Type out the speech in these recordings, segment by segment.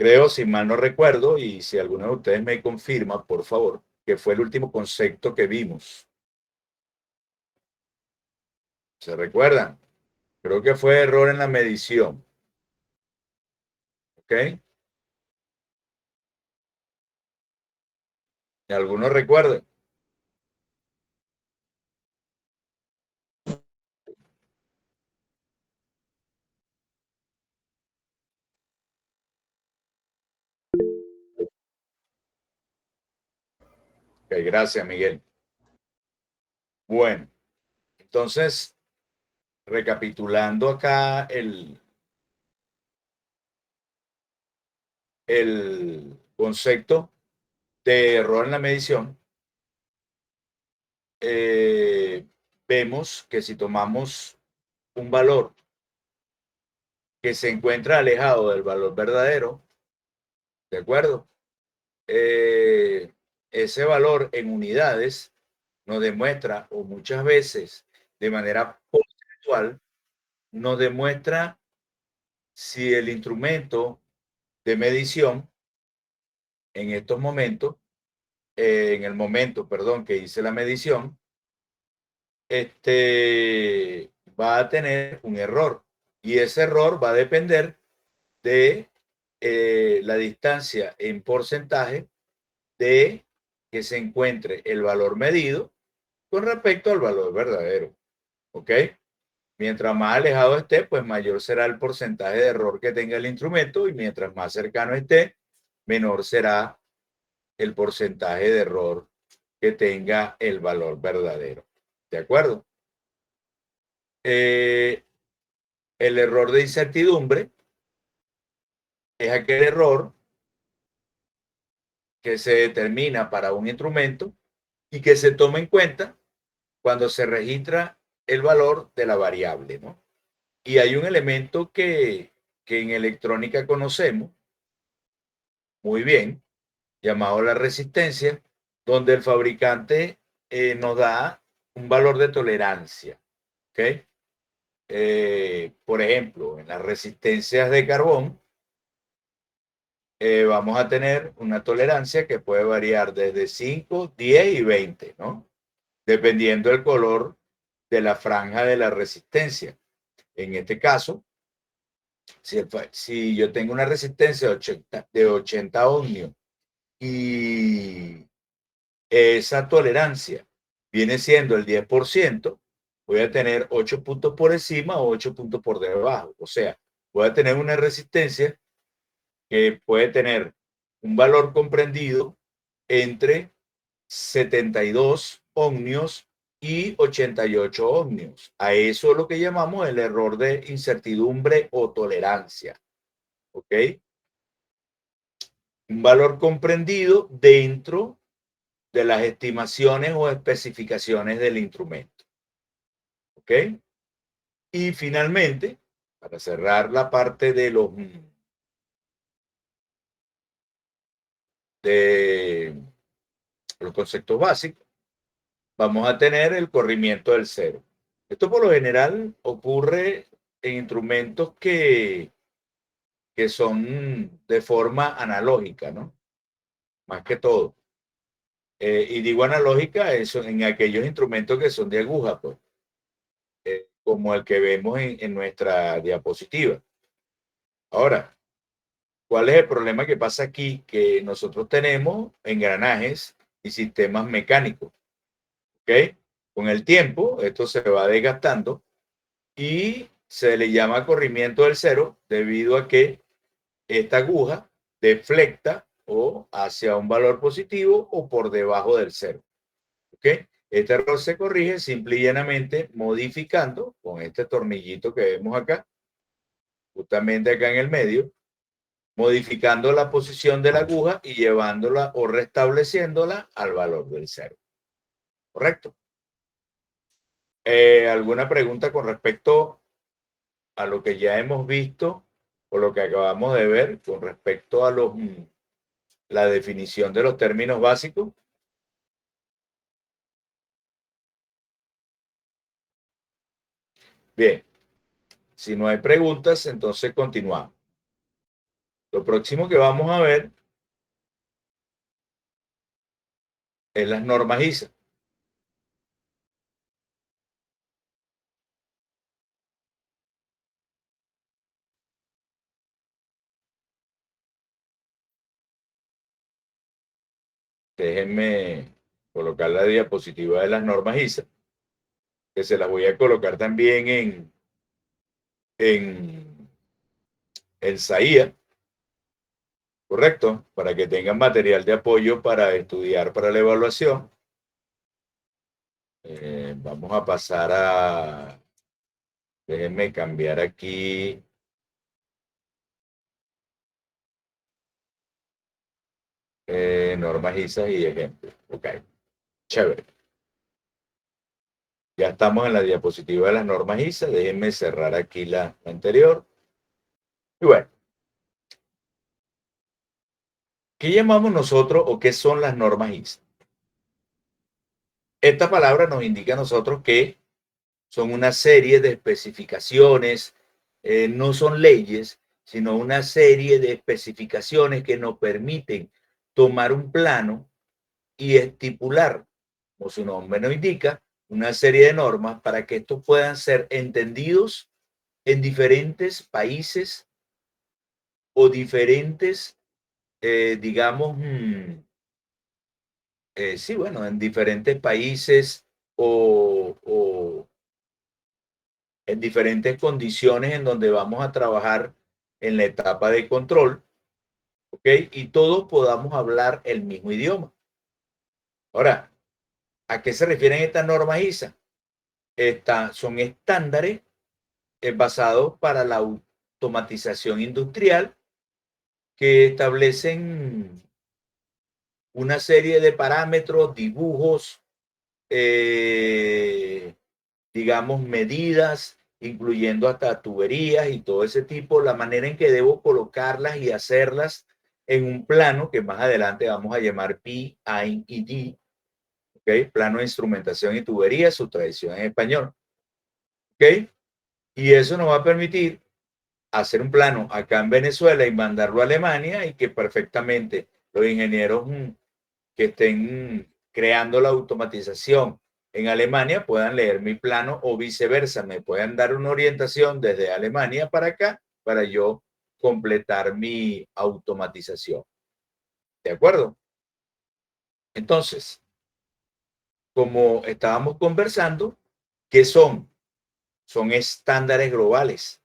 Creo, si mal no recuerdo, y si alguno de ustedes me confirma, por favor, que fue el último concepto que vimos. ¿Se recuerdan? Creo que fue error en la medición. ¿Ok? ¿Alguno recuerda? Ok, gracias, Miguel. Bueno, entonces, recapitulando acá el concepto de error en la medición, eh, vemos que si tomamos un valor que se encuentra alejado del valor verdadero, ¿de acuerdo? Eh, ese valor en unidades nos demuestra, o muchas veces de manera porcentual, nos demuestra si el instrumento de medición en estos momentos, en el momento, perdón, que hice la medición, va a tener un error. Y ese error va a depender de la distancia en porcentaje de que se encuentre el valor medido con respecto al valor verdadero. ¿Ok? Mientras más alejado esté, pues mayor será el porcentaje de error que tenga el instrumento y mientras más cercano esté, menor será el porcentaje de error que tenga el valor verdadero. ¿De acuerdo? El error de incertidumbre es aquel error que se determina para un instrumento y que se toma en cuenta cuando se registra el valor de la variable, ¿no? Y hay un elemento que en electrónica conocemos muy bien, llamado la resistencia, donde el fabricante nos da un valor de tolerancia. ¿Ok? Por ejemplo, en las resistencias de carbón, vamos a tener una tolerancia que puede variar desde 5, 10 y 20, ¿no? Dependiendo del color de la franja de la resistencia. En este caso, si yo tengo una resistencia de 80 ohmios y esa tolerancia viene siendo el 10%, voy a tener 8 puntos por encima o 8 puntos por debajo. O sea, voy a tener una resistencia que puede tener un valor comprendido entre 72 ohmios y 88 ohmios. A eso es lo que llamamos el error de incertidumbre o tolerancia. ¿Ok? Un valor comprendido dentro de las estimaciones o especificaciones del instrumento. ¿Ok? Y finalmente, para cerrar la parte de los conceptos básicos, vamos a tener el corrimiento del cero. Esto por lo general ocurre en instrumentos que son de forma analógica, ¿no? Más que todo. Y digo analógica eso en aquellos instrumentos que son de aguja, pues, como el que vemos en nuestra diapositiva. Ahora, ¿cuál es el problema que pasa aquí? Que nosotros tenemos engranajes y sistemas mecánicos, ¿ok? Con el tiempo, esto se va desgastando y se le llama corrimiento del cero debido a que esta aguja deflecta o hacia un valor positivo o por debajo del cero, ¿ok? Este error se corrige simple y llanamente modificando con este tornillito que vemos acá, justamente acá en el medio, modificando la posición de la aguja y llevándola o restableciéndola al valor del cero. ¿Correcto? ¿Alguna pregunta con respecto a lo que ya hemos visto o lo que acabamos de ver con respecto a la definición de los términos básicos? Bien, si no hay preguntas, entonces continuamos. Lo próximo que vamos a ver es las normas ISA. Déjenme colocar la diapositiva de las normas ISA, que se las voy a colocar también en SAIA, ¿correcto? Para que tengan material de apoyo para estudiar para la evaluación. Vamos a pasar a, déjenme cambiar aquí. Normas ISA y ejemplos. Ok, chévere. Ya estamos en la diapositiva de las normas ISA. Déjenme cerrar aquí la anterior. Y bueno, ¿qué llamamos nosotros o qué son las normas ISA? Esta palabra nos indica a nosotros que son una serie de especificaciones, no son leyes, sino una serie de especificaciones que nos permiten tomar un plano y estipular, como su nombre nos indica, una serie de normas para que estos puedan ser entendidos en diferentes países o diferentes, digamos, sí, bueno, en diferentes países o en diferentes condiciones en donde vamos a trabajar en la etapa de control, ¿ok? Y todos podamos hablar el mismo idioma. Ahora, ¿a qué se refieren estas normas ISA? Son estándares basados para la automatización industrial que establecen una serie de parámetros, dibujos, eh, digamos, medidas, incluyendo hasta tuberías y todo ese tipo, la manera en que debo colocarlas y hacerlas en un plano que más adelante vamos a llamar PID, ¿ok? Plano de instrumentación y tuberías, su tradición en español, ¿ok? Y eso nos va a permitir hacer un plano acá en Venezuela y mandarlo a Alemania y que perfectamente los ingenieros que estén creando la automatización en Alemania puedan leer mi plano o viceversa, me puedan dar una orientación desde Alemania para acá para yo completar mi automatización. ¿De acuerdo? Entonces, como estábamos conversando, ¿qué son? Son estándares globales,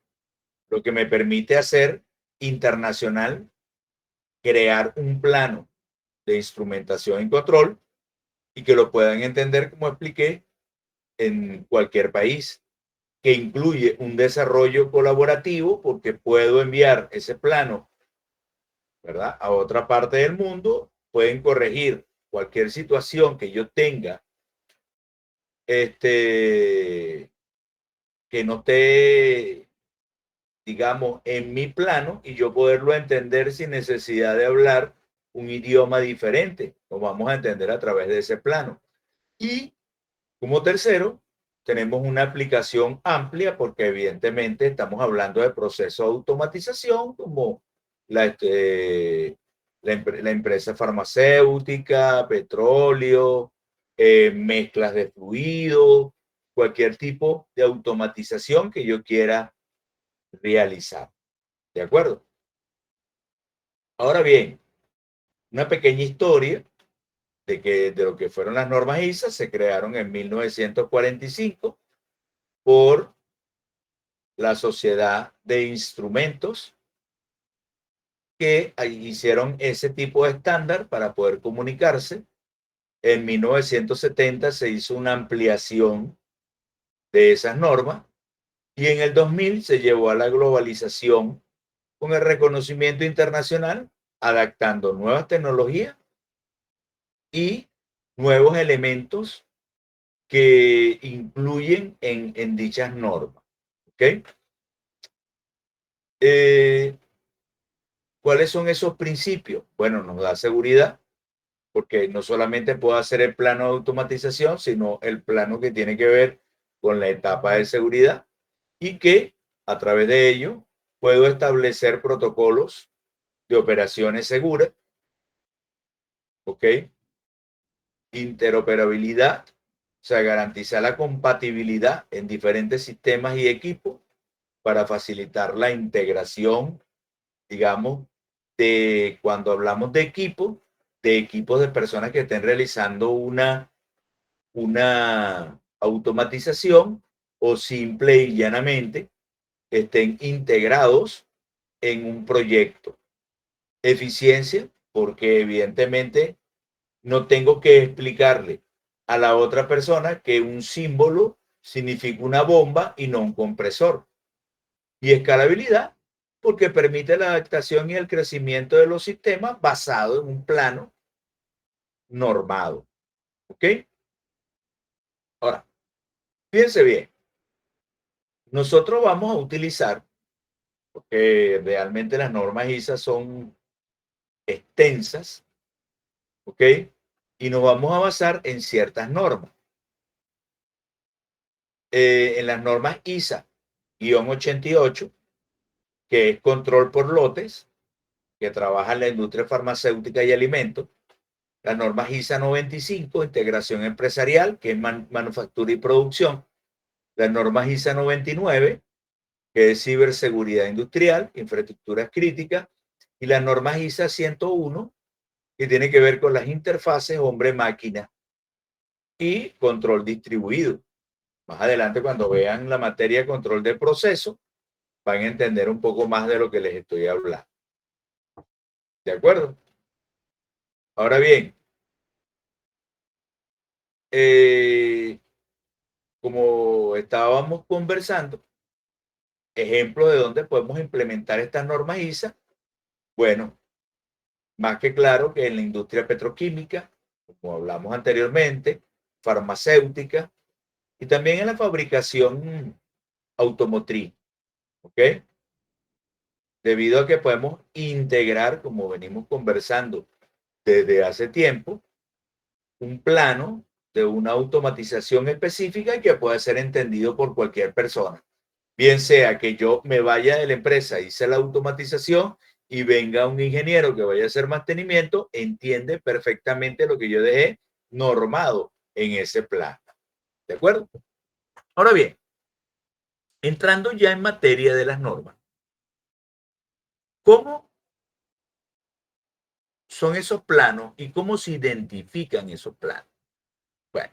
lo que me permite hacer internacional, crear un plano de instrumentación y control y que lo puedan entender, como expliqué, en cualquier país, que incluye un desarrollo colaborativo porque puedo enviar ese plano, ¿verdad?, a otra parte del mundo, pueden corregir cualquier situación que yo tenga, que no esté, digamos, en mi plano y yo poderlo entender sin necesidad de hablar un idioma diferente. Lo vamos a entender a través de ese plano. Y como tercero, tenemos una aplicación amplia porque evidentemente estamos hablando de procesos de automatización como la empresa farmacéutica, petróleo, mezclas de fluidos, cualquier tipo de automatización que yo quiera realizar. ¿De acuerdo? Ahora bien, una pequeña historia de lo que fueron las normas ISA. Se crearon en 1945 por la Sociedad de Instrumentos, que hicieron ese tipo de estándar para poder comunicarse. En 1970 se hizo una ampliación de esas normas y en el 2000 se llevó a la globalización con el reconocimiento internacional, adaptando nuevas tecnologías y nuevos elementos que incluyen en dichas normas. ¿Okay? ¿Cuáles son esos principios? Bueno, nos da seguridad porque no solamente puedo hacer el plano de automatización, sino el plano que tiene que ver con la etapa de seguridad, y que a través de ello puedo establecer protocolos, de operaciones seguras, ¿ok? Interoperabilidad, o sea, garantizar la compatibilidad en diferentes sistemas y equipos para facilitar la integración, digamos, de cuando hablamos de equipos de personas que estén realizando una automatización o simple y llanamente estén integrados en un proyecto. Eficiencia, porque evidentemente no tengo que explicarle a la otra persona que un símbolo significa una bomba y no un compresor. Y escalabilidad, porque permite la adaptación y el crecimiento de los sistemas basado en un plano normado. ¿Ok? Ahora, fíjense bien, nosotros vamos a utilizar, porque realmente las normas ISA son extensas, ¿ok? Y nos vamos a basar en ciertas normas. En las normas ISA-88, que es control por lotes, que trabaja en la industria farmacéutica y alimentos. Las normas ISA 95, integración empresarial, que es manufactura y producción. Las normas ISA 99, que es ciberseguridad industrial, infraestructuras críticas. Y las normas ISA 101, que tiene que ver con las interfaces hombre-máquina y control distribuido. Más adelante, cuando vean la materia de control de proceso, van a entender un poco más de lo que les estoy hablando. ¿De acuerdo? Ahora bien, eh, como estábamos conversando, ejemplo de dónde podemos implementar estas normas ISA, bueno, más que claro que en la industria petroquímica, como hablamos anteriormente, farmacéutica y también en la fabricación automotriz, ¿ok? Debido a que podemos integrar, como venimos conversando desde hace tiempo, un plano de una automatización específica que puede ser entendido por cualquier persona. Bien sea que yo me vaya de la empresa, hice la automatización y venga un ingeniero que vaya a hacer mantenimiento, entiende perfectamente lo que yo dejé normado en ese plano. ¿De acuerdo? Ahora bien, entrando ya en materia de las normas, ¿cómo son esos planos y cómo se identifican esos planos? Bueno,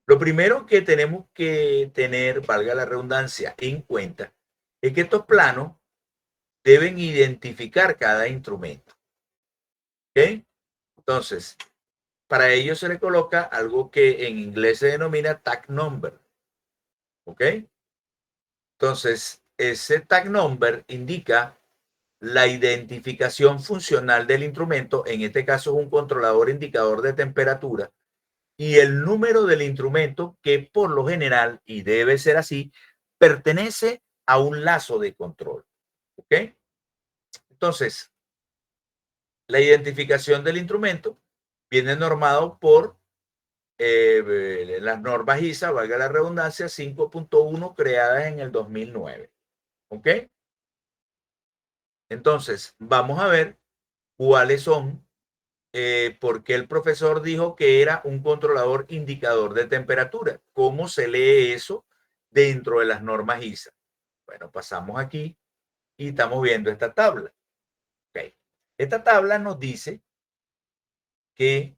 lo primero que tenemos que tener, valga la redundancia, en cuenta es que estos planos deben identificar cada instrumento. ¿Ok? Entonces, para ello se le coloca algo que en inglés se denomina tag number. ¿Ok? Entonces, ese tag number indica la identificación funcional del instrumento, en este caso es un controlador indicador de temperatura, y el número del instrumento que por lo general, y debe ser así, pertenece a un lazo de control. ¿Ok? Entonces, la identificación del instrumento viene normado por las normas ISA, valga la redundancia, 5.1 creadas en el 2009. ¿Ok? Entonces, vamos a ver cuáles son, por qué el profesor dijo que era un controlador indicador de temperatura. ¿Cómo se lee eso dentro de las normas ISA? Bueno, pasamos aquí y estamos viendo esta tabla. ¿Ok? Esta tabla nos dice que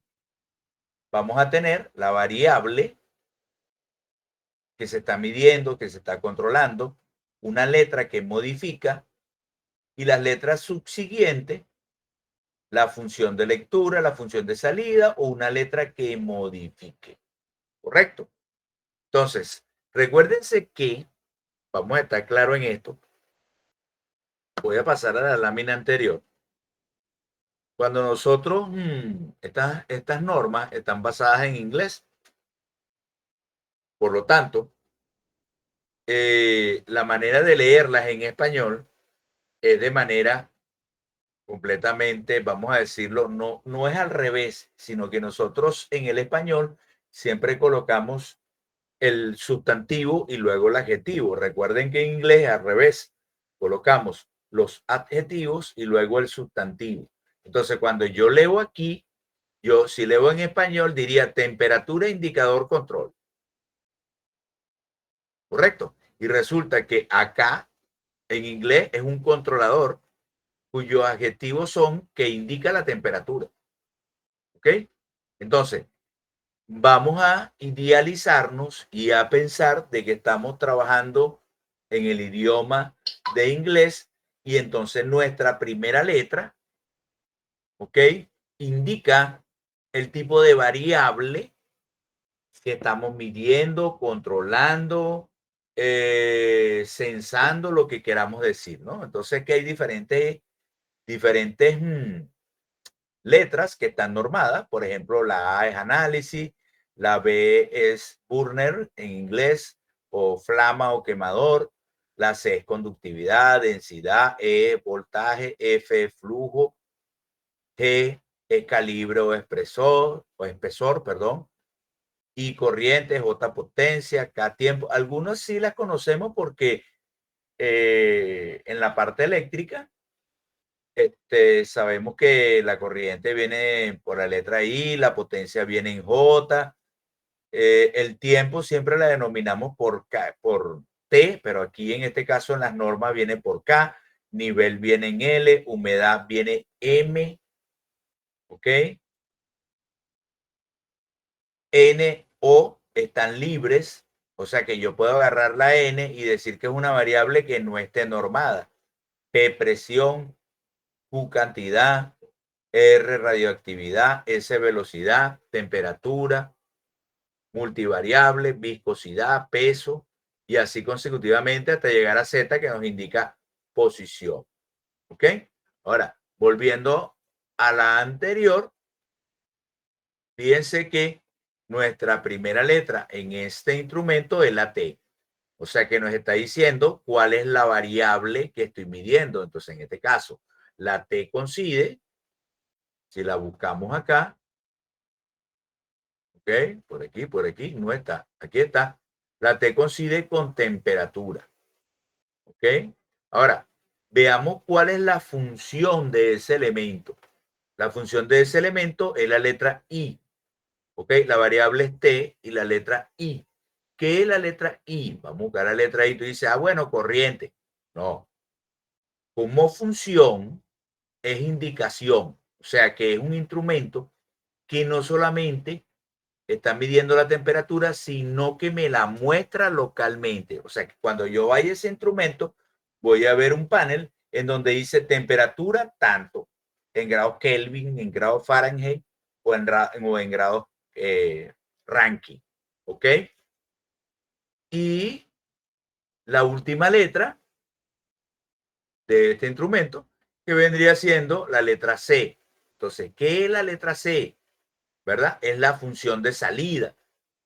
vamos a tener la variable que se está midiendo, que se está controlando, una letra que modifica y las letras subsiguientes, la función de lectura, la función de salida o una letra que modifique. ¿Correcto? Entonces, recuérdense que, vamos a estar claro en esto, voy a pasar a la lámina anterior. Cuando nosotros, estas normas están basadas en inglés, por lo tanto, la manera de leerlas en español es de manera completamente, vamos a decirlo, no es al revés, sino que nosotros en el español siempre colocamos el sustantivo y luego el adjetivo. Recuerden que en inglés al revés, colocamos los adjetivos y luego el sustantivo. Entonces, cuando yo leo aquí, yo si leo en español diría temperatura, indicador, control. ¿Correcto? Y resulta que acá en inglés es un controlador cuyos adjetivos son que indica la temperatura. ¿Ok? Entonces, vamos a idealizarnos y a pensar de que estamos trabajando en el idioma de inglés y entonces nuestra primera letra, ¿ok? Indica el tipo de variable que estamos midiendo, controlando, censando, lo que queramos decir, ¿no? Entonces que hay diferentes letras que están normadas. Por ejemplo, la A es análisis, la B es burner en inglés, o flama o quemador, la C es conductividad, densidad, E voltaje, F flujo, G es calibre o espesor, perdón, y corriente, J potencia, K tiempo. Algunos sí las conocemos porque en la parte eléctrica sabemos que la corriente viene por la letra I, la potencia viene en J, el tiempo siempre la denominamos por K, por T, pero aquí en este caso en las normas viene por K, nivel viene en L, humedad viene M, ¿ok? N, O están libres, o sea que yo puedo agarrar la N y decir que es una variable que no esté normada. P, presión, Q, cantidad, R, radioactividad, S, velocidad, temperatura, multivariable, viscosidad, peso, y así consecutivamente hasta llegar a Z, que nos indica posición. ¿Ok? Ahora, volviendo a la anterior, fíjense que nuestra primera letra en este instrumento es la T. O sea que nos está diciendo cuál es la variable que estoy midiendo. Entonces, en este caso, la T coincide, si la buscamos acá, ¿ok? Por aquí, no está. Aquí está. La T coincide con temperatura, ¿ok? Ahora, veamos cuál es la función de ese elemento. La función de ese elemento es la letra I, ¿ok? La variable es T y la letra I. ¿Qué es la letra I? Vamos a buscar la letra I. Tú dices, ah, bueno, corriente. No. Como función es indicación, o sea que es un instrumento que no solamente está midiendo la temperatura, sino que me la muestra localmente. O sea que cuando yo vaya a ese instrumento, voy a ver un panel en donde dice temperatura tanto, en grados Kelvin, en grados Fahrenheit o en grados Rankine. ¿Ok? Y la última letra de este instrumento, que vendría siendo la letra C. Entonces, ¿qué es la letra C? ¿Verdad? Es la función de salida.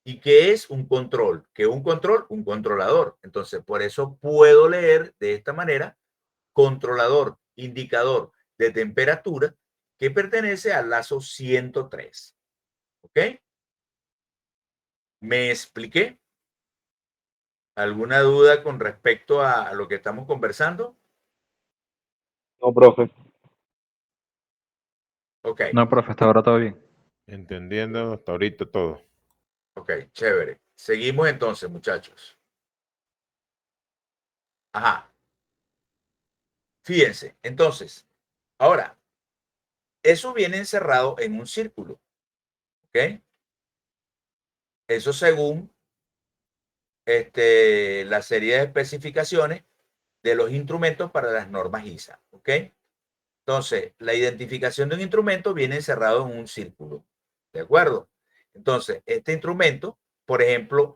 ¿Y qué es un control? ¿Qué es un control? Un controlador. Entonces, por eso puedo leer de esta manera, controlador, indicador de temperatura, que pertenece al lazo 103. ¿Ok? ¿Me expliqué? ¿Alguna duda con respecto a lo que estamos conversando? No, profe. Ok, No, profe, hasta ahora todo bien. Entendiendo hasta ahorita todo. ok, chévere. Seguimos entonces, muchachos. Ajá. Fíjense, entonces, ahora, eso viene encerrado en un círculo, ¿ok? Eso según la serie de especificaciones de los instrumentos para las normas ISA, ¿ok? Entonces, la identificación de un instrumento viene encerrado en un círculo, ¿de acuerdo? Entonces, este instrumento, por ejemplo,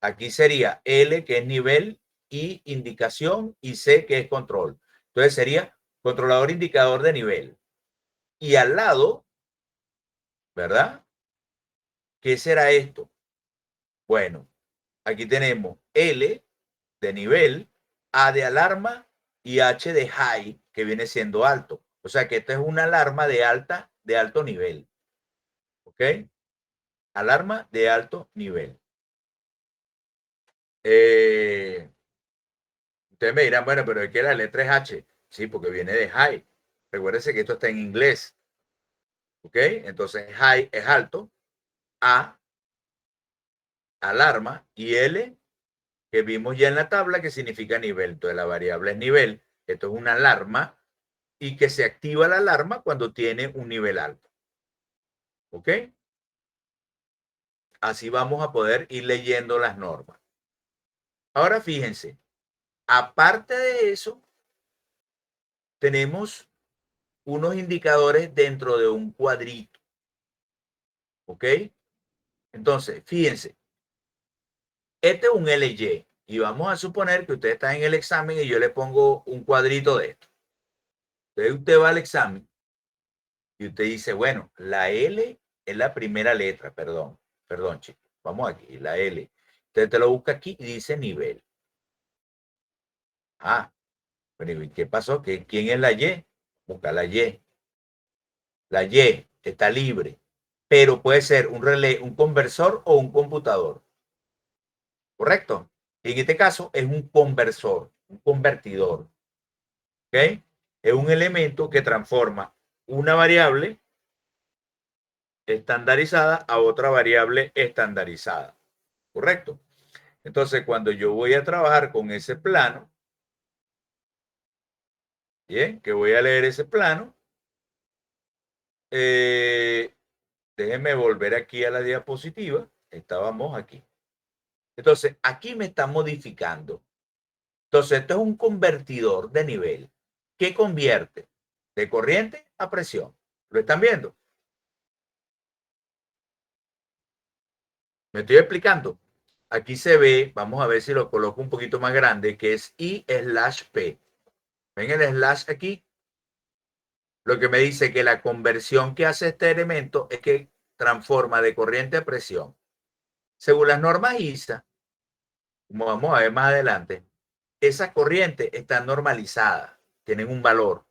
aquí sería L, que es nivel, I, indicación, y C, que es control. Entonces, sería controlador indicador de nivel. Y al lado, ¿verdad? ¿Qué será esto? Bueno, aquí tenemos L de nivel, A de alarma y H de high, que viene siendo alto. O sea que esta es una alarma de alto nivel. ¿Ok? Alarma de alto nivel. Ustedes me dirán, bueno, pero ¿de qué la letra es H? Sí, porque viene de high. Recuérdense que esto está en inglés. ¿Ok? Entonces, high es alto, A, alarma, y L, que vimos ya en la tabla, que significa nivel. Entonces, la variable es nivel. Esto es una alarma y que se activa la alarma cuando tiene un nivel alto. ¿Ok? Así vamos a poder ir leyendo las normas. Ahora fíjense, aparte de eso, tenemos unos indicadores dentro de un cuadrito. ¿Ok? Entonces, fíjense, este es un LY y vamos a suponer que usted está en el examen y yo le pongo un cuadrito de esto. Entonces usted va al examen y usted dice, bueno, la L es la primera letra, perdón, chicos, vamos aquí, la L. Usted te lo busca aquí y dice nivel. Ah, pero ¿y qué pasó? ¿Quién es la Y? Busca la Y. La Y está libre, pero puede ser un relé, un conversor o un computador. ¿Correcto? Y en este caso es un conversor, un convertidor. ¿Ok? Es un elemento que transforma una variable estandarizada a otra variable estandarizada. ¿Correcto? Entonces, cuando yo voy a trabajar con ese plano, bien, que voy a leer ese plano, déjenme volver aquí a la diapositiva. Estábamos aquí. Entonces, aquí me está modificando. Entonces, esto es un convertidor de nivel que convierte de corriente a presión. ¿Lo están viendo? ¿Me estoy explicando? Aquí se ve, vamos a ver si lo coloco un poquito más grande, que es I/P. ¿Ven el slash aquí? Lo que me dice que la conversión que hace este elemento es que transforma de corriente a presión. Según las normas ISA, como vamos a ver más adelante, esas corrientes están normalizadas, tienen un valor,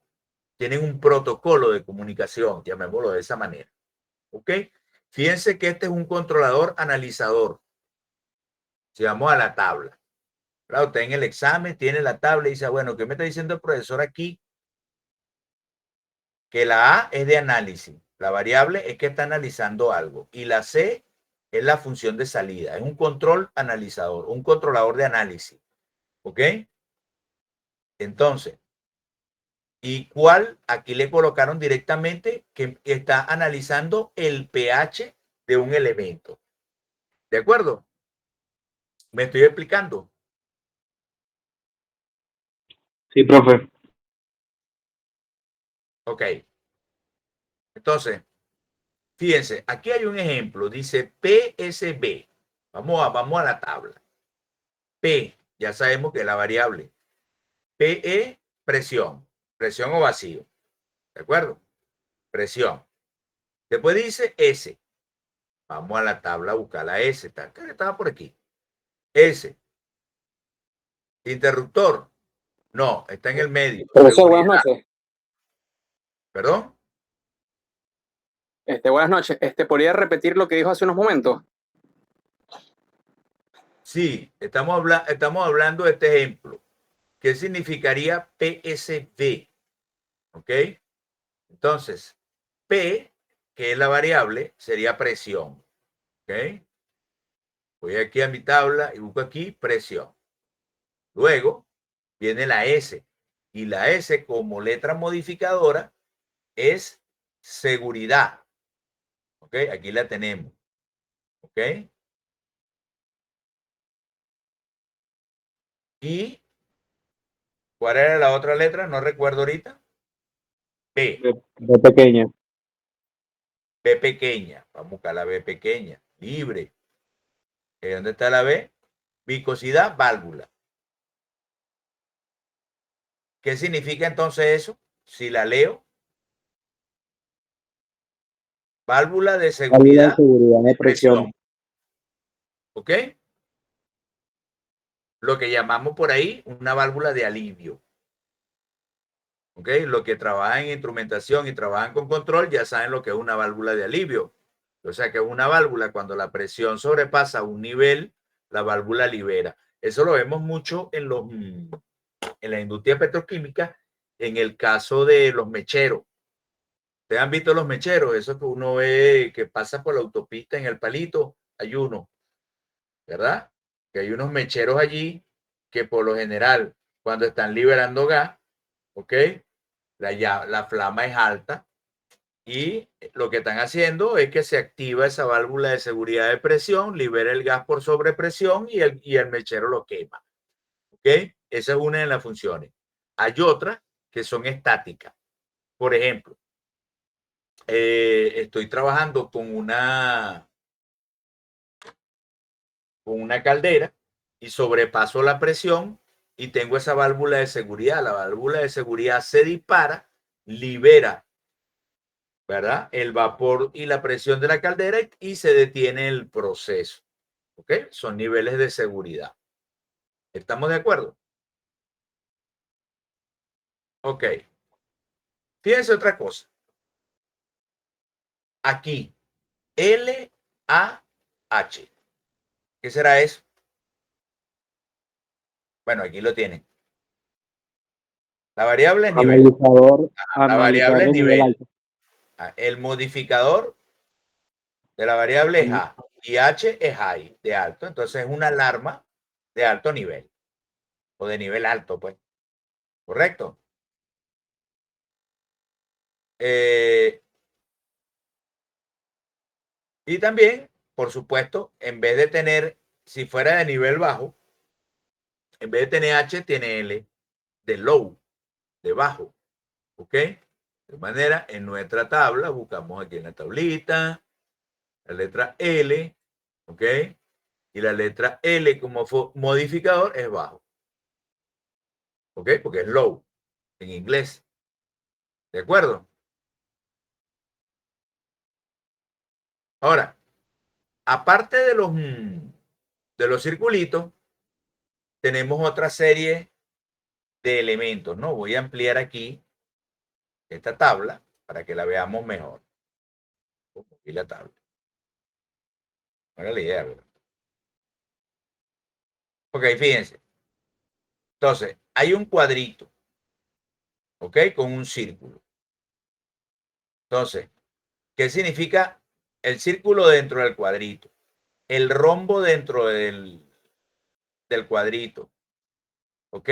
tienen un protocolo de comunicación, llamémoslo de esa manera. ¿Ok? Fíjense que este es un controlador analizador. Si vamos a la tabla. Claro, usted en el examen tiene la tabla y dice, bueno, ¿qué me está diciendo el profesor aquí? Que la A es de análisis. La variable es que está analizando algo. Y la C es la función de salida. Es un control analizador, un controlador de análisis. ¿Ok? Entonces, ¿y cuál? Aquí le colocaron directamente que está analizando el pH de un elemento. ¿De acuerdo? ¿Me estoy explicando? Sí, profe. Ok. Entonces, fíjense, aquí hay un ejemplo. Dice PSB. Vamos a la tabla. P, ya sabemos que es la variable. PE, presión. Presión o vacío. ¿De acuerdo? Presión. Después dice S. Vamos a la tabla a buscar la S. Estaba por aquí. S. Interruptor. No, está en el medio. Profesor, buenas Seguridad. noches. ¿Perdón? Buenas noches. ¿Podría repetir lo que dijo hace unos momentos? Sí, estamos hablando de este ejemplo. ¿Qué significaría PSV? ¿Ok? Entonces, P, que es la variable, sería presión. ¿Ok? Voy aquí a mi tabla y busco aquí presión. Luego viene la S. Y la S como letra modificadora es seguridad. ¿Ok? Aquí la tenemos. ¿Ok? ¿Y cuál era la otra letra? No recuerdo ahorita. B. De pequeña. B pequeña. Vamos a buscar la B pequeña. Libre. ¿Dónde está la B? Viscosidad, válvula. ¿Qué significa entonces eso? Si la leo. Válvula de Válvula de seguridad, seguridad de presión. presión. ¿Ok? Lo que llamamos por ahí una válvula de alivio. ¿Ok? Los que trabajan en instrumentación y trabajan con control ya saben lo que es una válvula de alivio. O sea que es una válvula cuando la presión sobrepasa un nivel, la válvula libera. Eso lo vemos mucho en la industria petroquímica, en el caso de los mecheros. ¿Ustedes han visto los mecheros? Eso que uno ve que pasa por la autopista en el Palito, hay uno, ¿verdad? Que hay unos mecheros allí que por lo general, cuando están liberando gas, ¿ok? La flama es alta y lo que están haciendo es que se activa esa válvula de seguridad de presión, libera el gas por sobrepresión y el mechero lo quema. ¿Ok? Esa es una de las funciones. Hay otras que son estáticas. Por ejemplo, estoy trabajando con una caldera y sobrepaso la presión y tengo esa válvula de seguridad. La válvula de seguridad se dispara, libera, ¿verdad?, el vapor y la presión de la caldera y se detiene el proceso. ¿Ok? Son niveles de seguridad. ¿Estamos de acuerdo? Ok. Fíjense otra cosa. Aquí, LAH. ¿Qué será eso? Bueno, aquí lo tienen. La variable es nivel. La variable es nivel. El modificador de la variable es A y H es high, de alto. Entonces es una alarma de alto nivel o de nivel alto, pues. ¿Correcto? Y también, por supuesto, en vez de tener, si fuera de nivel bajo, en vez de tener H, tiene L de low, de bajo. ¿Ok? De manera, en nuestra tabla, buscamos aquí en la tablita, la letra L, ¿ok? Y la letra L como modificador es bajo. ¿Ok? Porque es low en inglés. ¿De acuerdo? Ahora, aparte de los circulitos, tenemos otra serie de elementos, ¿no? Voy a ampliar aquí esta tabla para que la veamos mejor. Aquí la tabla. Haga la idea, ¿verdad? Ok, fíjense. Entonces, hay un cuadrito, ¿ok? Con un círculo. Entonces, ¿qué significa el círculo dentro del cuadrito? El rombo dentro del cuadrito, ¿ok?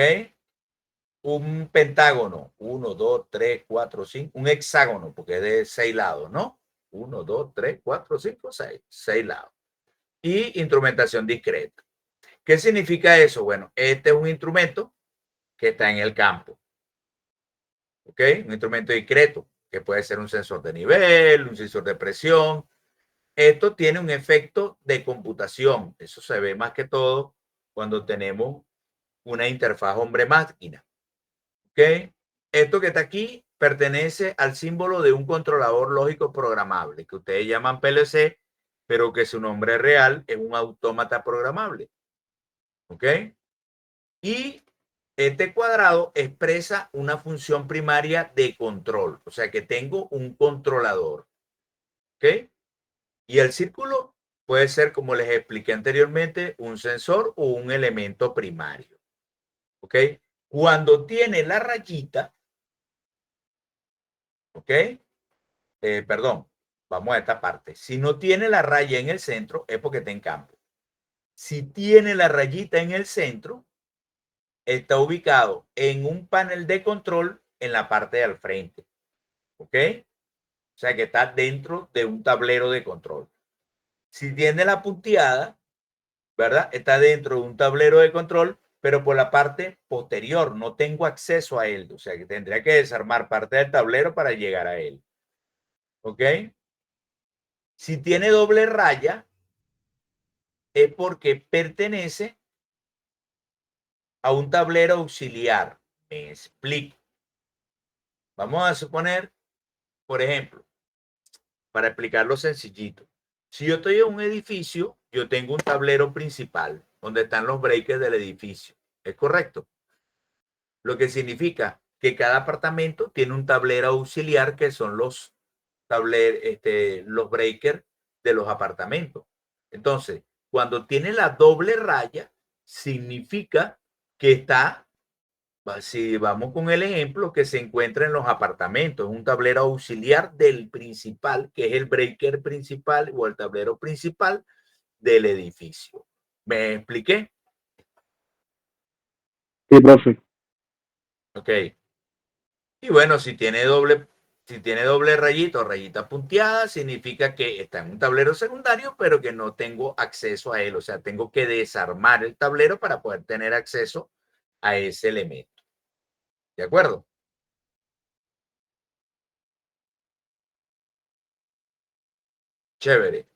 Un pentágono, 1, 2, 3, 4, 5, un hexágono, porque es de 6 lados, ¿no? 1, 2, 3, 4, 5, 6, 6 lados. Y instrumentación discreta. ¿Qué significa eso? Bueno, este es un instrumento que está en el campo, ¿ok? Un instrumento discreto, que puede ser un sensor de nivel, un sensor de presión. Esto tiene un efecto de computación. Eso se ve más que todo cuando tenemos una interfaz hombre-máquina. ¿Ok? Esto que está aquí pertenece al símbolo de un controlador lógico programable, que ustedes llaman PLC, pero que su nombre real es un autómata programable. ¿Ok? Y este cuadrado expresa una función primaria de control, o sea que tengo un controlador. ¿Ok? Y el círculo puede ser, como les expliqué anteriormente, un sensor o un elemento primario. ¿Ok? Cuando tiene la rayita, ¿ok? Perdón, vamos a esta parte. Si no tiene la raya en el centro, es porque está en campo. Si tiene la rayita en el centro, está ubicado en un panel de control en la parte de al frente. ¿Ok? O sea que está dentro de un tablero de control. Si tiene la punteada, ¿verdad? Está dentro de un tablero de control, pero por la parte posterior. No tengo acceso a él. O sea que tendría que desarmar parte del tablero para llegar a él. ¿Ok? Si tiene doble raya, es porque pertenece a un tablero auxiliar. Me explico. Vamos a suponer, por ejemplo, para explicarlo sencillito. Si yo estoy en un edificio, yo tengo un tablero principal donde están los breakers del edificio. ¿Es correcto? Lo que significa que cada apartamento tiene un tablero auxiliar que son los breakers de los apartamentos. Entonces, cuando tiene la doble raya, significa que está Si vamos con el ejemplo que se encuentra en los apartamentos, un tablero auxiliar del principal, que es el breaker principal o el tablero principal del edificio. ¿Me expliqué? Sí, profe. Ok. Y bueno, si tiene doble rayita o rayita punteada, significa que está en un tablero secundario, pero que no tengo acceso a él. O sea, tengo que desarmar el tablero para poder tener acceso a ese elemento. ¿De acuerdo? Chévere.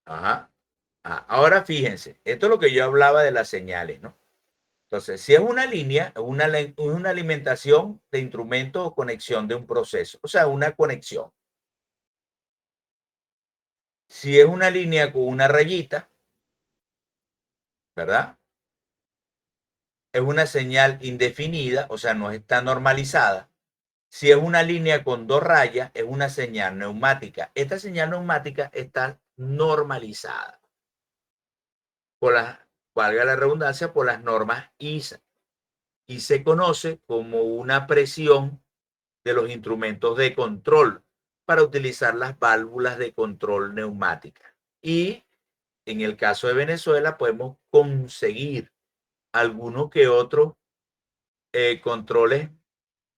Ajá. Ahora fíjense, esto es lo que yo hablaba de las señales, ¿no? Entonces, si es una línea, una alimentación de instrumento o conexión de un proceso, o sea, una conexión. Si es una línea con una rayita, ¿verdad? Es una señal indefinida, o sea, no está normalizada. Si es una línea con dos rayas, es una señal neumática. Esta señal neumática está normalizada por las, valga la redundancia, por las normas ISA y se conoce como una presión de los instrumentos de control para utilizar las válvulas de control neumáticas. Y en el caso de Venezuela podemos conseguir algunos que otros controles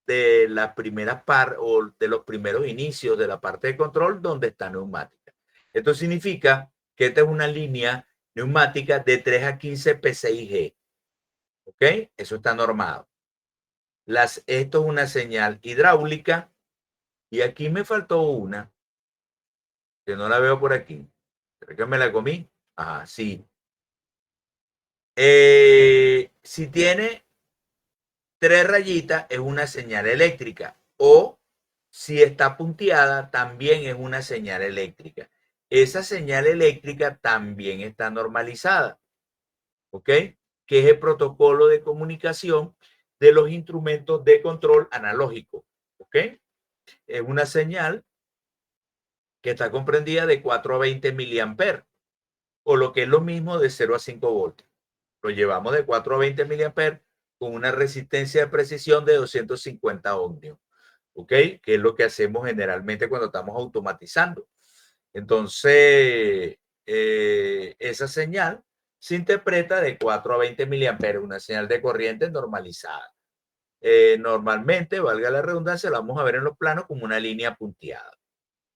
de las primeras o de los primeros inicios de la parte de control donde está neumática. Esto significa que esta es una línea neumática de 3 a 15 P6G. ¿Ok? Eso está normado. Esto es una señal hidráulica y aquí me faltó una que no la veo por aquí. ¿Creo que me la comí? Ajá, sí. Si tiene 3 rayitas es una señal eléctrica o si está punteada también es una señal eléctrica. Esa señal eléctrica también está normalizada, ¿ok? Que es el protocolo de comunicación de los instrumentos de control analógico, ¿ok? Es una señal que está comprendida de 4 a 20 miliamperes o lo que es lo mismo de 0 a 5 voltios. Lo llevamos de 4 a 20 miliamperes con una resistencia de precisión de 250 ohmios. ¿Ok? Que es lo que hacemos generalmente cuando estamos automatizando. Entonces, esa señal se interpreta de 4 a 20 miliamperes, una señal de corriente normalizada. Normalmente, valga la redundancia, la vamos a ver en los planos como una línea punteada.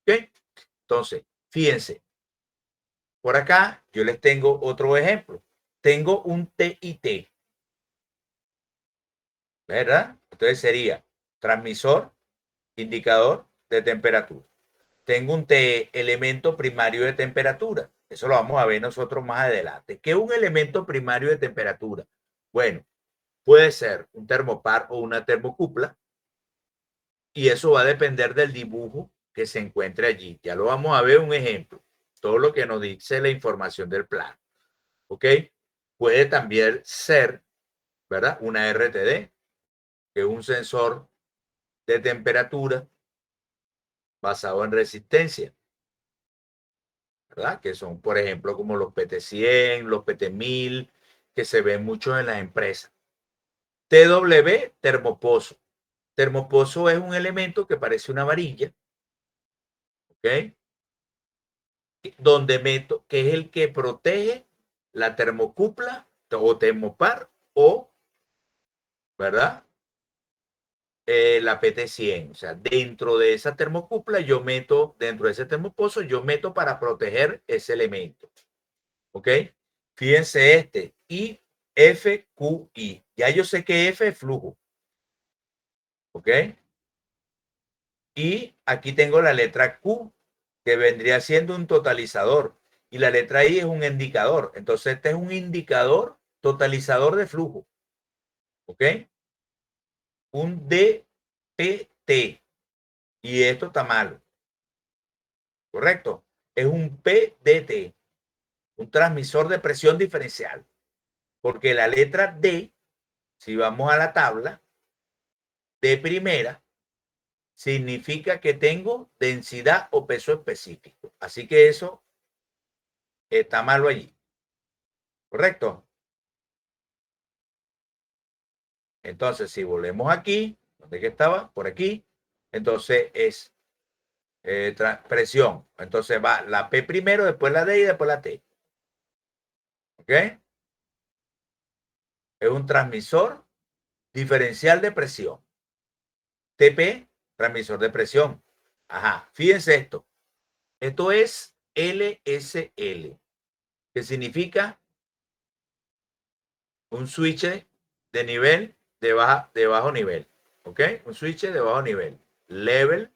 ¿Ok? Entonces, fíjense, por acá yo les tengo otro ejemplo. Tengo un TIT, ¿verdad? Entonces sería transmisor, indicador de temperatura. Tengo un elemento primario de temperatura. Eso lo vamos a ver nosotros más adelante. ¿Qué es un elemento primario de temperatura? Bueno, puede ser un termopar o una termocupla y eso va a depender del dibujo que se encuentre allí. Ya lo vamos a ver un ejemplo. Todo lo que nos dice la información del plano. ¿Ok? Puede también ser, ¿verdad? Una RTD, que es un sensor de temperatura basado en resistencia, ¿verdad? Que son, por ejemplo, como los PT100, los PT1000, que se ven mucho en las empresas. TW, termopozo. Termopozo es un elemento que parece una varilla, ¿ok? Donde meto, que es el que protege la termocupla o termopar o, ¿verdad? La PT100. O sea, dentro de esa termocupla yo meto, dentro de ese termopozo, yo meto para proteger ese elemento. ¿Ok? Fíjense este, IFQI. Ya yo sé que F es flujo. ¿Ok? Y aquí tengo la letra Q, que vendría siendo un totalizador. Y la letra I es un indicador. Entonces, este es un indicador totalizador de flujo. ¿Ok? Un DPT. Y esto está mal. ¿Correcto? Es un PDT, un transmisor de presión diferencial. Porque la letra D, si vamos a la tabla, de primera, significa que tengo densidad o peso específico. Así que eso está malo allí. ¿Correcto? Entonces, si volvemos aquí, ¿dónde que estaba? Por aquí. Entonces es presión. Entonces va la P primero, después la D y después la T. ¿Ok? Es un transmisor diferencial de presión. TP, transmisor de presión. Ajá, fíjense esto. Esto es LSL, que significa un switch de nivel de bajo nivel. ¿Ok? Un switch de bajo nivel. Level,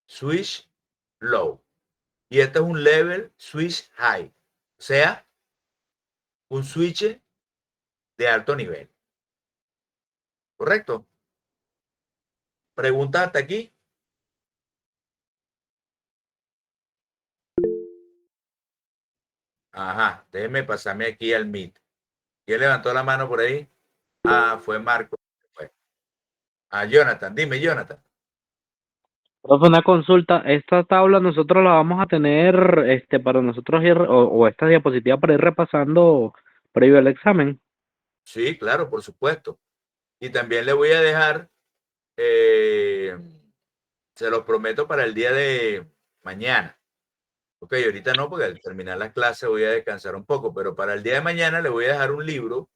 switch, low. Y este es un level, switch, high. O sea, un switch de alto nivel. ¿Correcto? ¿Preguntas hasta aquí? Ajá, déjeme pasarme aquí al Meet. ¿Quién levantó la mano por ahí? Ah, fue Marco. Fue. Ah, Jonathan, dime, Jonathan. Profe, una consulta. Esta tabla nosotros la vamos a tener para nosotros ir, o esta diapositiva para ir repasando previo al examen. Sí, claro, por supuesto. Y también le voy a dejar, se los prometo para el día de mañana. Ok, ahorita no, porque al terminar la clase voy a descansar un poco, pero para el día de mañana le voy a dejar un libro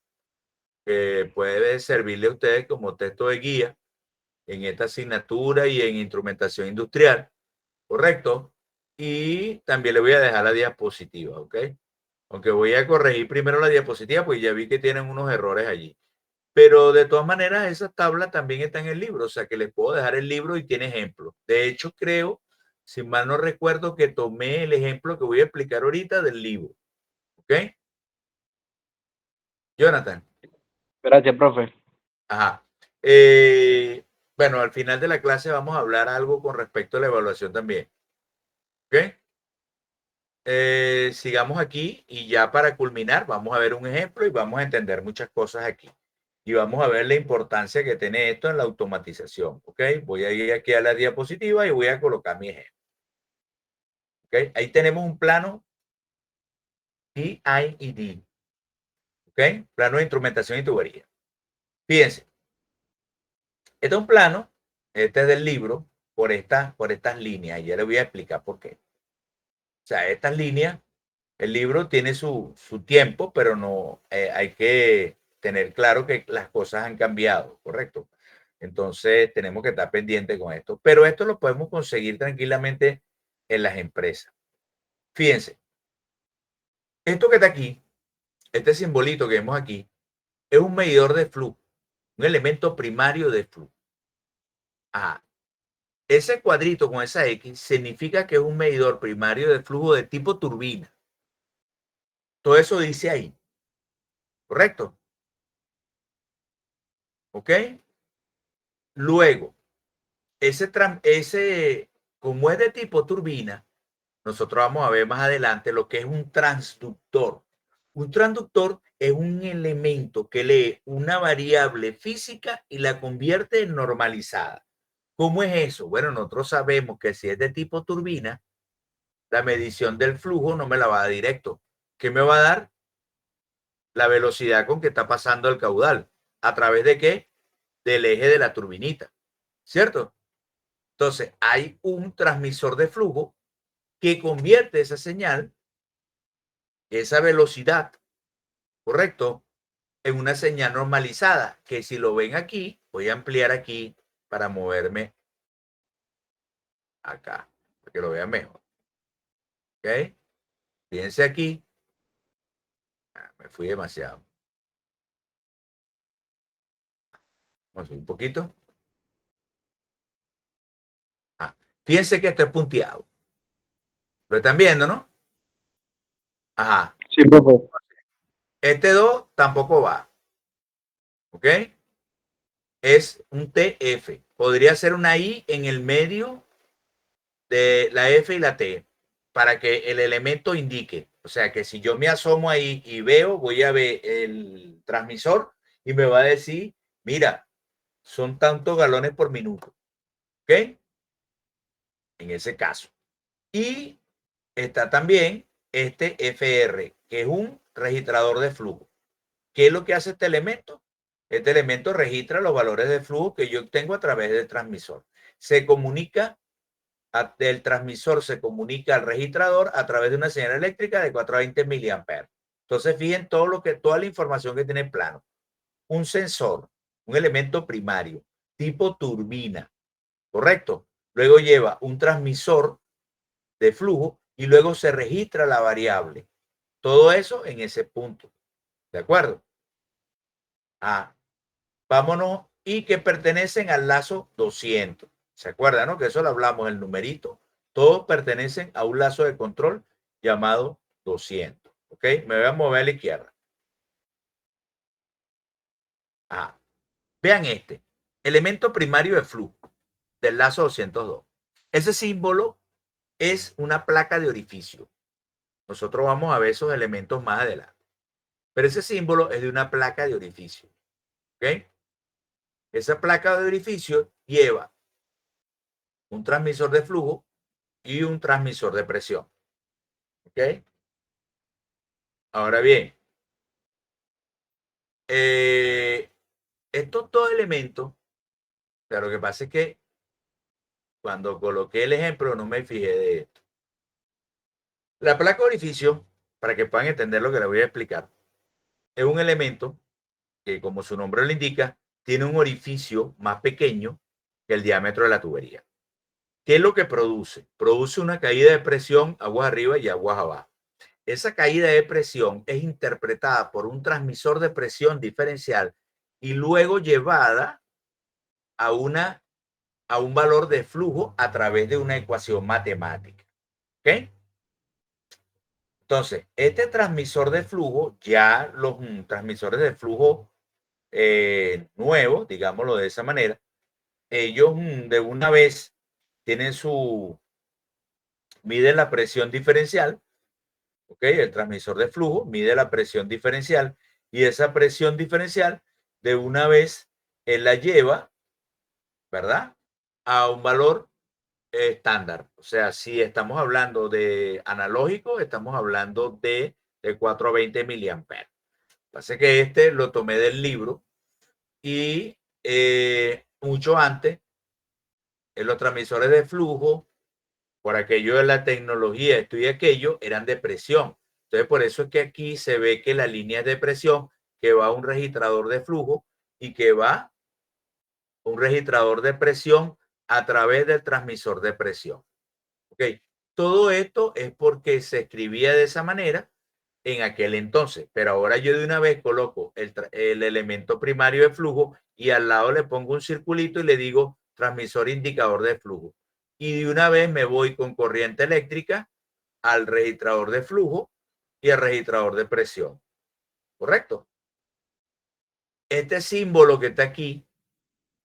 que puede servirle a ustedes como texto de guía en esta asignatura y en instrumentación industrial, ¿correcto? Y también le voy a dejar la diapositiva, ¿ok? Aunque voy a corregir primero la diapositiva, pues ya vi que tienen unos errores allí. Pero de todas maneras, esa tabla también está en el libro, o sea que les puedo dejar el libro y tiene ejemplos. De hecho, creo, si mal no recuerdo, que tomé el ejemplo que voy a explicar ahorita del libro. ¿Ok? Jonathan. Gracias, profe. Ajá. Bueno, al final de la clase vamos a hablar algo con respecto a la evaluación también. ¿Ok? Sigamos aquí y ya para culminar vamos a ver un ejemplo y vamos a entender muchas cosas aquí. Y vamos a ver la importancia que tiene esto en la automatización. ¿Ok? Voy a ir aquí a la diapositiva y voy a colocar mi ejemplo. ¿Ok? Ahí tenemos un plano PID. ¿Ok? Plano de instrumentación y tubería. Fíjense, este es un plano, este es del libro, por estas líneas. Y ya les voy a explicar por qué. O sea, estas líneas, el libro tiene su tiempo, pero no hay que tener claro que las cosas han cambiado, ¿correcto? Entonces tenemos que estar pendientes con esto. Pero esto lo podemos conseguir tranquilamente en las empresas. Fíjense, esto que está aquí, este simbolito que vemos aquí, es un medidor de flujo, un elemento primario de flujo. Ah, ese cuadrito con esa X significa que es un medidor primario de flujo de tipo turbina. Todo eso dice ahí, ¿correcto? ¿Ok? Luego, como es de tipo turbina, nosotros vamos a ver más adelante lo que es un transductor. Un transductor es un elemento que lee una variable física y la convierte en normalizada. ¿Cómo es eso? Bueno, nosotros sabemos que si es de tipo turbina, la medición del flujo no me la va a dar directo. ¿Qué me va a dar? La velocidad con que está pasando el caudal. ¿A través de qué? Del eje de la turbinita. ¿Cierto? Entonces, hay un transmisor de flujo que convierte esa señal, esa velocidad, ¿correcto? En una señal normalizada, que si lo ven aquí, voy a ampliar aquí para moverme acá, para que lo vean mejor. ¿Ok? Fíjense aquí. Me fui demasiado. Vamos a subir un poquito. Fíjense que esto es punteado. Lo están viendo, ¿no? Ajá. Sí, profe. Este 2 tampoco va. ¿Ok? Es un TF. Podría ser una I en el medio de la F y la T para que el elemento indique. O sea, que si yo me asomo ahí y veo, voy a ver el transmisor y me va a decir, mira, son tantos galones por minuto. ¿Ok? En ese caso. Y está también este FR, que es un registrador de flujo. ¿Qué es lo que hace este elemento? Este elemento registra los valores de flujo que yo obtengo a través del transmisor. Se comunica, del transmisor se comunica al registrador a través de una señal eléctrica de 420 miliamperes. Entonces, fíjense toda la información que tiene el plano. Un sensor, un elemento primario, tipo turbina, ¿correcto? Luego lleva un transmisor de flujo y luego se registra la variable. Todo eso en ese punto. ¿De acuerdo? Vámonos, y que pertenecen al lazo 200. ¿Se acuerdan, no? Que eso lo hablamos, el numerito. Todos pertenecen a un lazo de control llamado 200. ¿Ok? Me voy a mover a la izquierda. Vean este. Elemento primario de flujo del lazo 202. Ese símbolo es una placa de orificio. Nosotros vamos a ver esos elementos más adelante. Pero ese símbolo es de una placa de orificio. ¿Ok? Esa placa de orificio lleva un transmisor de flujo y un transmisor de presión. ¿Ok? Ahora bien, estos dos elementos, pero lo que pasa es que cuando coloqué el ejemplo no me fijé de esto. La placa de orificio, para que puedan entender lo que les voy a explicar, es un elemento que, como su nombre lo indica, tiene un orificio más pequeño que el diámetro de la tubería. ¿Qué es lo que produce? Produce una caída de presión, aguas arriba y aguas abajo. Esa caída de presión es interpretada por un transmisor de presión diferencial y luego llevada a un valor de flujo a través de una ecuación matemática. ¿Ok? Entonces, este transmisor de flujo, ya los transmisores de flujo nuevos, digámoslo de esa manera, ellos de una vez tienen miden la presión diferencial. ¿Ok? El transmisor de flujo mide la presión diferencial y esa presión diferencial de una vez él la lleva, ¿verdad? A un valor estándar. O sea, si estamos hablando de analógico, estamos hablando de 420 miliamperes. Pasa que este lo tomé del libro y mucho antes, en los transmisores de flujo, por aquello de la tecnología, esto y aquello, eran de presión. Entonces, por eso es que aquí se ve que la línea es de presión, que va a un registrador de flujo y que va a un registrador de presión a través del transmisor de presión. ¿Ok? Todo esto es porque se escribía de esa manera en aquel entonces, pero ahora yo de una vez coloco el elemento primario de flujo y al lado le pongo un circulito y le digo transmisor indicador de flujo. Y de una vez me voy con corriente eléctrica al registrador de flujo y al registrador de presión. ¿Correcto? Este símbolo que está aquí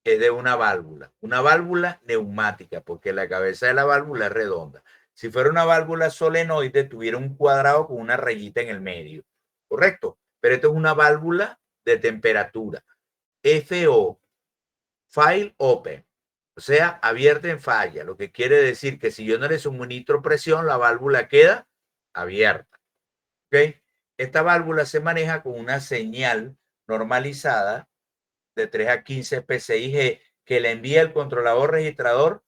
es de una válvula neumática, porque la cabeza de la válvula es redonda. Si fuera una válvula solenoide, tuviera un cuadrado con una rayita en el medio. ¿Correcto? Pero esto es una válvula de temperatura. FO, File Open. O sea, abierta en falla, lo que quiere decir que si yo no le suministro presión, la válvula queda abierta. ¿Ok? Esta válvula se maneja con una señal normalizada de 3 a 15 PSIG que le envía el controlador registrador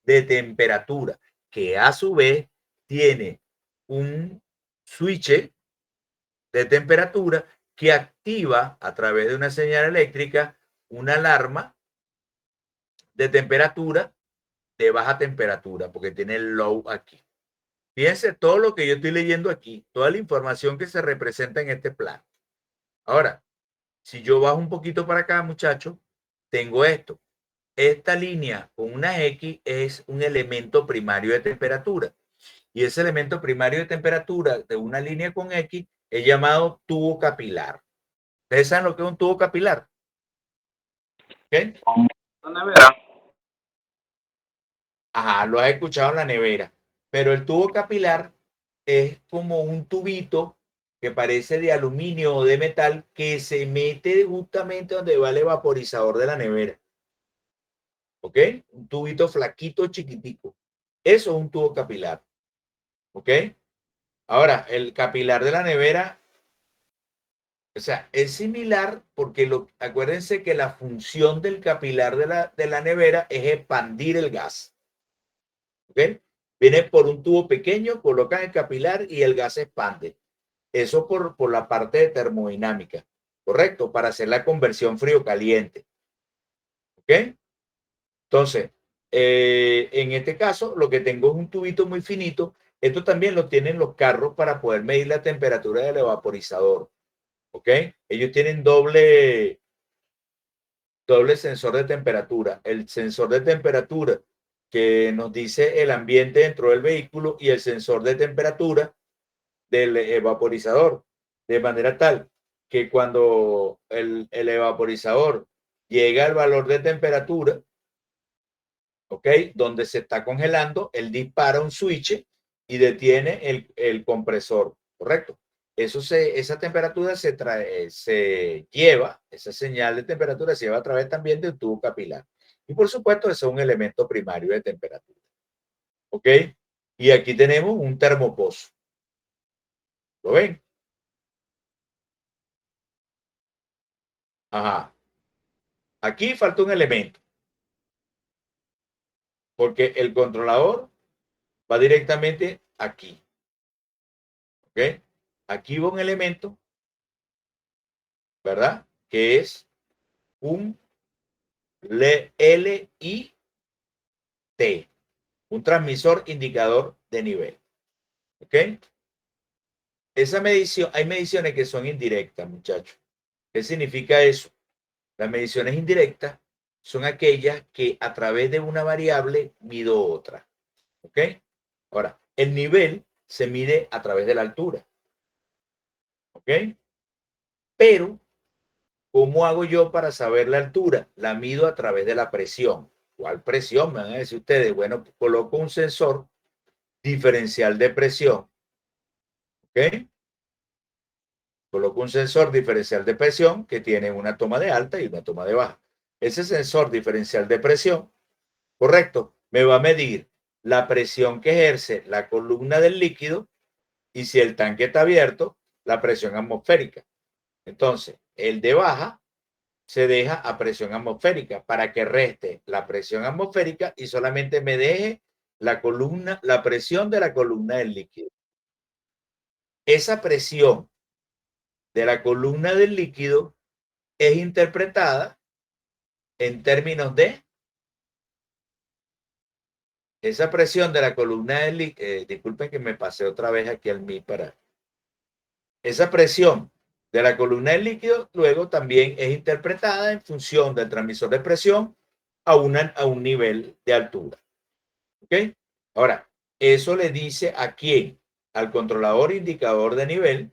de temperatura, que a su vez tiene un switch de temperatura que activa a través de una señal eléctrica una alarma de temperatura de baja temperatura, porque tiene el low aquí. Fíjense todo lo que yo estoy leyendo aquí, toda la información que se representa en este plano. Ahora, si yo bajo un poquito para acá, muchachos, tengo esto. Esta línea con una X es un elemento primario de temperatura. Y ese elemento primario de temperatura de una línea con X es llamado tubo capilar. ¿Ustedes saben lo que es un tubo capilar? ¿Qué? ¿Dónde verá? Ajá, lo has escuchado en la nevera. Pero el tubo capilar es como un tubito que parece de aluminio o de metal que se mete justamente donde va el evaporizador de la nevera. ¿Ok? Un tubito flaquito, chiquitico. Eso es un tubo capilar. ¿Ok? Ahora, el capilar de la nevera, o sea, es similar porque acuérdense que la función del capilar de la nevera es expandir el gas. ¿Ok? Viene por un tubo pequeño, colocan el capilar y el gas se expande. Eso por la parte de termodinámica, ¿correcto? Para hacer la conversión frío-caliente. ¿Ok? Entonces, en este caso, lo que tengo es un tubito muy finito. Esto también lo tienen los carros para poder medir la temperatura del evaporizador. ¿Ok? Ellos tienen doble sensor de temperatura. El sensor de temperatura que nos dice el ambiente dentro del vehículo y el sensor de temperatura del evaporizador. De manera tal que cuando el evaporizador llega al valor de temperatura, ¿ok? Donde se está congelando, él dispara un switch y detiene el compresor, ¿correcto? Esa temperatura se lleva, esa señal de temperatura se lleva a través también del tubo capilar. Y por supuesto, eso es un elemento primario de temperatura. ¿Ok? Y aquí tenemos un termopozo. ¿Lo ven? Ajá. Aquí falta un elemento. Porque el controlador va directamente aquí. ¿Ok? Aquí va un elemento, ¿verdad? Que es un LIT, un transmisor indicador de nivel. ¿Ok? Esa medición, hay mediciones que son indirectas, muchachos. ¿Qué significa eso? Las mediciones indirectas son aquellas que a través de una variable mido otra. ¿Ok? Ahora, el nivel se mide a través de la altura. ¿Ok? Pero, ¿cómo hago yo para saber la altura? La mido a través de la presión. ¿Cuál presión? Me van a decir ustedes. Bueno, coloco un sensor diferencial de presión. ¿Ok? Coloco un sensor diferencial de presión que tiene una toma de alta y una toma de baja. Ese sensor diferencial de presión, correcto, me va a medir la presión que ejerce la columna del líquido y si el tanque está abierto, la presión atmosférica. Entonces, el de baja se deja a presión atmosférica para que reste la presión atmosférica y solamente me deje la columna, la presión de la columna del líquido. Esa presión de la columna del líquido es interpretada en términos de esa presión de la columna del líquido. Disculpen que me pasé otra vez aquí al MI para. Esa presión de la columna del líquido luego también es interpretada en función del transmisor de presión a un nivel de altura. ¿Ok? Ahora, eso le dice a quién, al controlador indicador de nivel,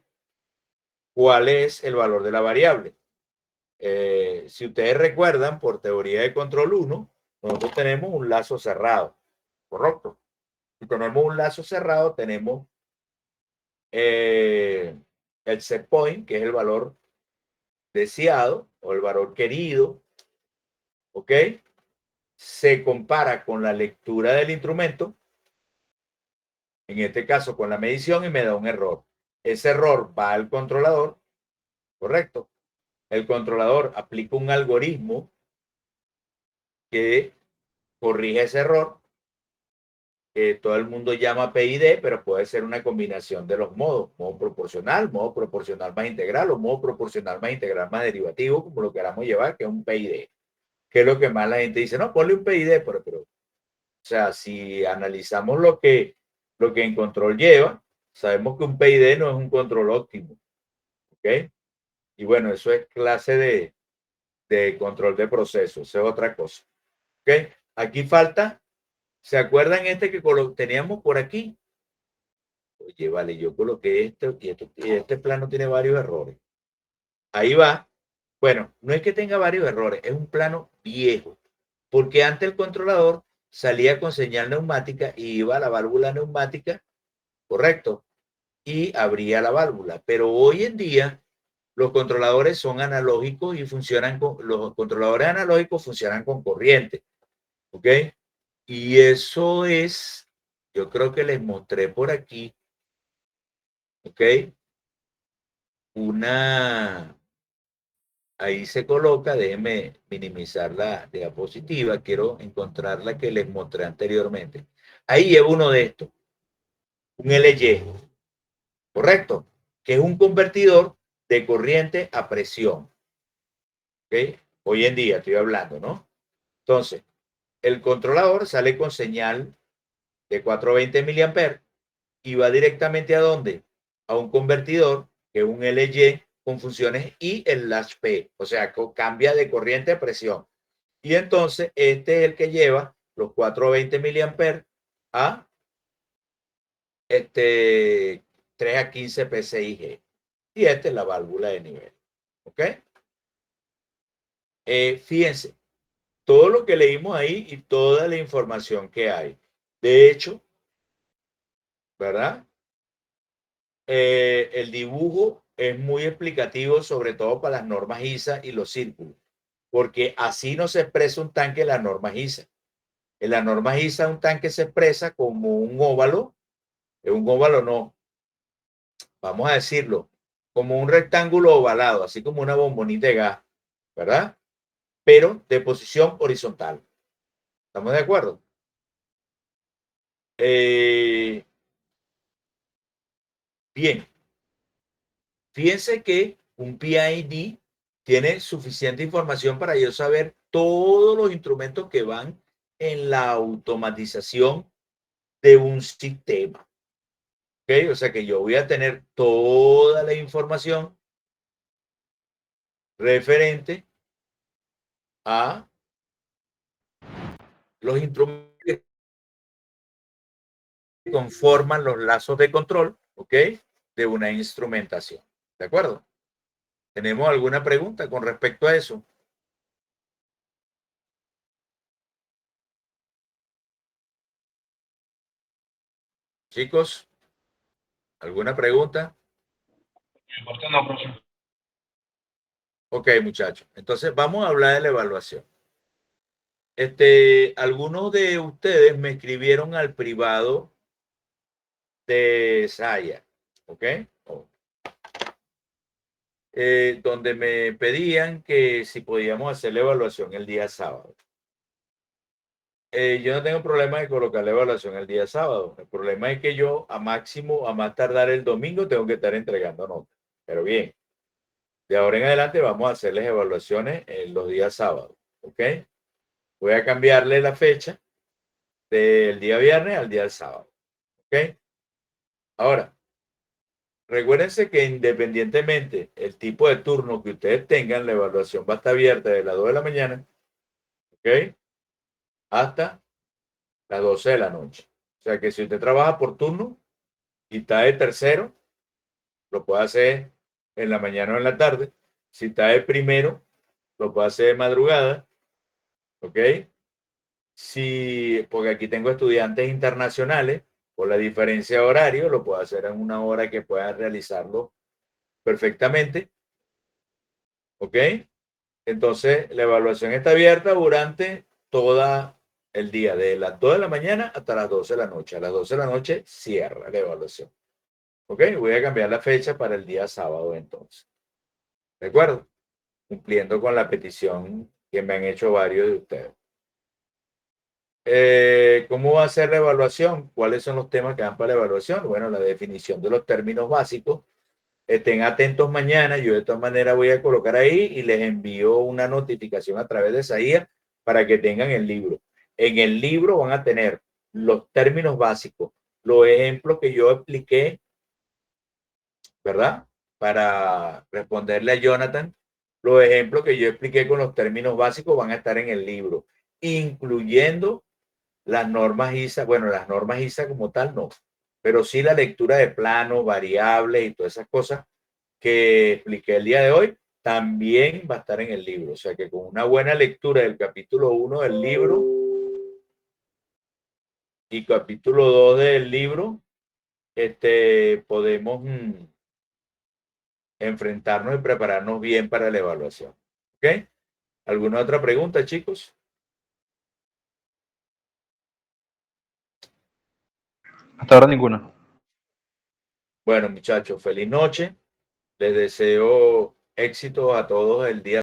cuál es el valor de la variable. Si ustedes recuerdan, por teoría de control 1, nosotros tenemos un lazo cerrado, ¿correcto? Si tenemos un lazo cerrado, tenemos el set point, que es el valor deseado o el valor querido, ¿ok? Se compara con la lectura del instrumento, en este caso con la medición, y me da un error. Ese error va al controlador, ¿correcto? El controlador aplica un algoritmo que corrige ese error, que todo el mundo llama PID, pero puede ser una combinación de los modos, modo proporcional más integral o modo proporcional más integral más derivativo, como lo queramos llevar, que es un PID. Que es lo que más la gente dice, no, ponle un PID, pero o sea, si analizamos lo que en control lleva, sabemos que un PID no es un control óptimo, ¿ok? Y bueno, eso es clase de control de procesos, eso es otra cosa, ¿ok? Aquí falta, ¿se acuerdan este que teníamos por aquí? Oye, vale, yo coloqué y este plano tiene varios errores. Ahí va. Bueno, no es que tenga varios errores, es un plano viejo, porque antes el controlador salía con señal neumática y iba a la válvula neumática, correcto, y abría la válvula. Pero hoy en día los controladores son analógicos y los controladores analógicos funcionan con corriente, ¿ok? Y eso es, yo creo que les mostré por aquí ¿ok? Ahí se coloca, déjenme minimizar la diapositiva, quiero encontrar la que les mostré anteriormente. Ahí llevo uno de estos, un LY, ¿correcto? Que es un convertidor de corriente a presión, ¿ok? Hoy en día estoy hablando, ¿no? Entonces, el controlador sale con señal de 420 mA y va directamente ¿a dónde? A un convertidor, que es un LY con funciones I el latch P, o sea, cambia de corriente a presión. Y entonces este es el que lleva los 420 mA a 3 a 15 PSIG. Y esta es la válvula de nivel. ¿Ok? Fíjense, todo lo que leímos ahí y toda la información que hay. De hecho, ¿verdad? El dibujo es muy explicativo, sobre todo para las normas ISA y los círculos, porque así no se expresa un tanque en las normas ISA. En las normas ISA un tanque se expresa como un óvalo, no, vamos a decirlo, como un rectángulo ovalado, así como una bombonita de gas, ¿verdad? Pero de posición horizontal. ¿Estamos de acuerdo? Bien, fíjense que un PID tiene suficiente información para yo saber todos los instrumentos que van en la automatización de un sistema. ¿Ok? O sea que yo voy a tener toda la información referente a los instrumentos que conforman los lazos de control, ¿ok? De una instrumentación. ¿De acuerdo? ¿Tenemos alguna pregunta con respecto a eso? Chicos, ¿alguna pregunta? No, profe. Ok, muchachos. Entonces vamos a hablar de la evaluación. Algunos de ustedes me escribieron al privado de Saya, ¿ok? Donde me pedían que si podíamos hacer la evaluación el día sábado. Yo no tengo problema de colocar la evaluación el día sábado. El problema es que yo a máximo, a más tardar el domingo, tengo que estar entregando notas. Pero bien, de ahora en adelante vamos a hacer las evaluaciones en los días sábados, ¿ok? Voy a cambiarle la fecha del día viernes al día sábado, ¿ok? Ahora, recuérdense que independientemente el tipo de turno que ustedes tengan, la evaluación va a estar abierta de las 2 de la mañana, ¿ok? Hasta las 12 de la noche. O sea que si usted trabaja por turno y está de tercero, lo puede hacer en la mañana o en la tarde. Si está de primero, lo puede hacer de madrugada, ¿ok? Si, porque aquí tengo estudiantes internacionales, por la diferencia de horario, lo puedo hacer en una hora que puedan realizarlo perfectamente, ¿ok? Entonces, la evaluación está abierta durante todo el día, de las 2 de la mañana hasta las 12 de la noche. A las 12 de la noche cierra la evaluación. ¿Ok? Voy a cambiar la fecha para el día sábado entonces. ¿De acuerdo? Cumpliendo con la petición que me han hecho varios de ustedes. ¿Cómo va a ser la evaluación? ¿Cuáles son los temas que dan para la evaluación? Bueno, la definición de los términos básicos. Estén atentos mañana. Yo de todas maneras voy a colocar ahí y les envío una notificación a través de SAIA para que tengan el libro. En el libro van a tener los términos básicos, los ejemplos que yo expliqué, ¿verdad? Para responderle a Jonathan, los ejemplos que yo expliqué con los términos básicos van a estar en el libro, incluyendo las normas ISA. Bueno, las normas ISA como tal no, pero sí la lectura de planos, variables y todas esas cosas que expliqué el día de hoy, también va a estar en el libro. O sea que con una buena lectura del capítulo 1 del libro y capítulo 2 del libro, podemos enfrentarnos y prepararnos bien para la evaluación. ¿Ok? ¿Alguna otra pregunta, chicos? Hasta ahora ninguna. Bueno, muchachos, feliz noche. Les deseo éxito a todos el día